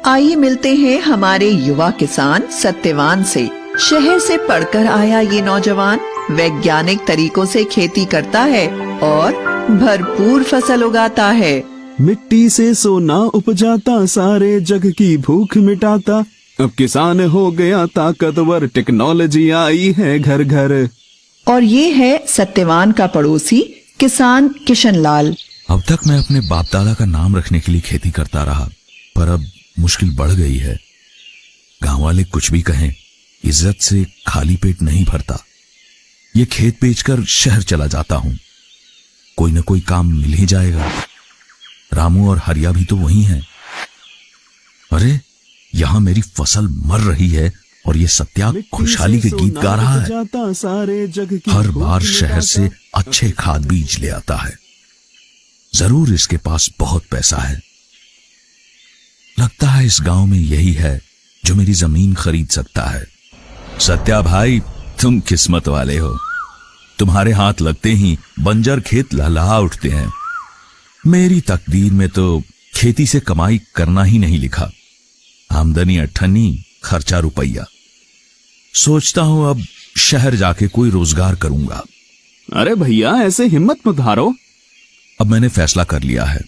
आइए मिलते हैं हमारे युवा किसान सत्यवान से। शहर से पढ़कर आया ये नौजवान वैज्ञानिक तरीकों से खेती करता है और भरपूर फसल उगाता है। मिट्टी से सोना उपजाता, सारे जग की भूख मिटाता। अब किसान हो गया ताकतवर, टेक्नोलॉजी आई है घर घर। और ये है सत्यवान का पड़ोसी किसान किशन लाल। अब तक मैं अपने बाप दादा का नाम रखने के लिए खेती करता रहा, पर अब मुश्किल बढ़ गई है। गांव वाले कुछ भी कहें, इज्जत से खाली पेट नहीं भरता। ये खेत बेचकर शहर चला जाता हूं, कोई न कोई काम मिल ही जाएगा। रामू और हरिया भी तो वही हैं। अरे यहां मेरी फसल मर रही है और ये सत्या खुशहाली के गीत गा रहा है। हर बार शहर से अच्छे खाद बीज ले आता है। जरूर इसके पास बहुत पैसा है। लगता है इस गांव में यही है जो मेरी जमीन खरीद सकता है। सत्या भाई, तुम किस्मत वाले हो। तुम्हारे हाथ लगते ही बंजर खेत लहलहा उठते हैं। मेरी तकदीर में तो खेती से कमाई करना ही नहीं लिखा। आमदनी अठन्नी, खर्चा रुपया। सोचता हूं अब शहर जाके कोई रोजगार करूंगा। अरे भैया, ऐसे हिम्मत मत हारो। अब मैंने फैसला कर लिया है,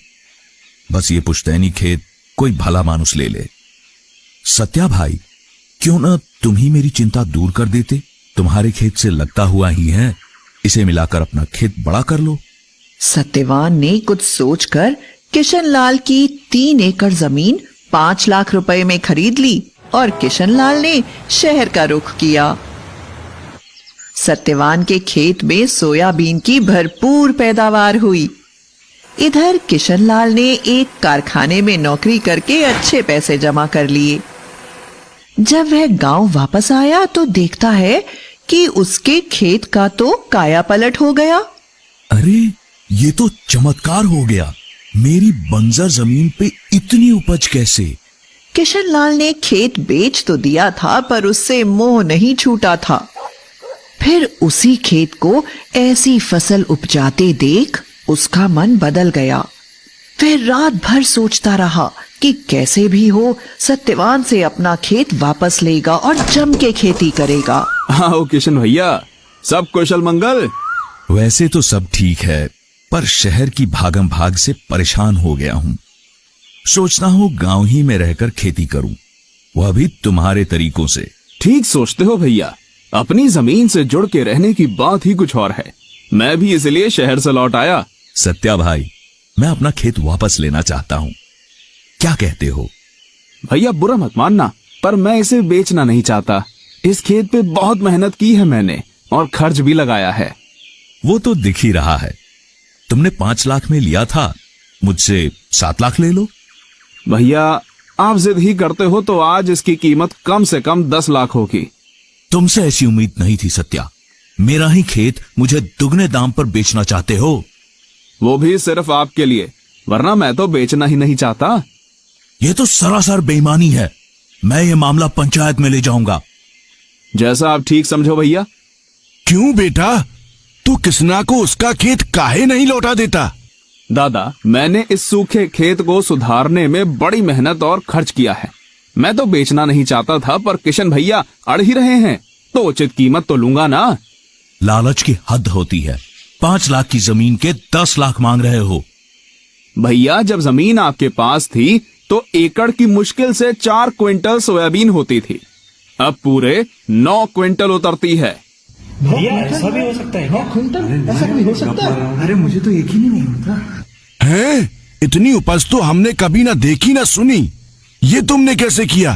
बस ये पुश्तैनी खेत कोई भला मानुस ले ले। सत्या भाई, क्यों ना तुम ही मेरी चिंता दूर कर देते। तुम्हारे खेत से लगता हुआ ही है, इसे मिलाकर अपना खेत बड़ा कर लो। सत्यवान ने कुछ सोचकर किशन लाल की 3 एकड़ जमीन 5 लाख रुपए में खरीद ली और किशन लाल ने शहर का रुख किया। सत्यवान के खेत में सोयाबीन की भरपूर पैदावार हुई। इधर किशन लाल ने एक कारखाने में नौकरी करके अच्छे पैसे जमा कर लिए। जब वह गांव वापस आया तो देखता है कि उसके खेत का तो काया पलट हो गया। अरे ये तो चमत्कार हो गया। मेरी बंजर जमीन पे इतनी उपज कैसे? किशन लाल ने खेत बेच तो दिया था, पर उससे मोह नहीं छूटा था। फिर उसी खेत को ऐसी फसल उपजाते देख उसका मन बदल गया। फिर रात भर सोचता रहा कि कैसे भी हो सत्यवान से अपना खेत वापस लेगा और जम के खेती करेगा। आओ किशन भैया, सब कुशल मंगल। वैसे तो सब ठीक है, पर शहर की भागम भाग से परेशान हो गया हूं। सोचता हूं गांव ही में रहकर खेती करूं, वह भी तुम्हारे तरीकों से। ठीक सोचते हो भैया, अपनी जमीन से जुड़ के रहने की बात ही कुछ और है। मैं भी इसलिए शहर से लौट आया। सत्या भाई, मैं अपना खेत वापस लेना चाहता हूं, क्या कहते हो? भैया बुरा मत मानना, पर मैं इसे बेचना नहीं चाहता। इस खेत पे बहुत मेहनत की है मैंने और खर्च भी लगाया है। वो तो दिख ही रहा है। तुमने 5 लाख में लिया था, मुझसे 7 लाख ले लो। भैया आप जिद ही करते हो तो आज इसकी कीमत कम से कम 10 लाख होगी। तुमसे ऐसी उम्मीद नहीं थी सत्या। मेरा ही खेत मुझे दुगने दाम पर बेचना चाहते हो? वो भी सिर्फ आपके लिए, वरना मैं तो बेचना ही नहीं चाहता। ये तो सरासर बेईमानी है। मैं ये मामला पंचायत में ले जाऊंगा। जैसा आप ठीक समझो भैया। क्यों बेटा, तू किसना को उसका खेत काहे नहीं लौटा देता? दादा, मैंने इस सूखे खेत को सुधारने में बड़ी मेहनत और खर्च किया है। मैं तो बेचना नहीं चाहता था, पर किशन भैया अड़ ही रहे हैं, तो उचित कीमत तो लूंगा ना। लालच की हद होती है। 5 लाख की जमीन के 10 लाख मांग रहे हो। भैया जब जमीन आपके पास थी तो एकड़ की मुश्किल से 4 क्विंटल सोयाबीन होती थी, अब पूरे 9 क्विंटल उतरती है। भैया ऐसा भी हो सकता है? 9 क्विंटल ऐसा भी हो सकता है? अरे मुझे तो यकीन ही नहीं होता। हैं? इतनी उपज तो हमने कभी ना देखी ना सुनी। ये तुमने कैसे किया?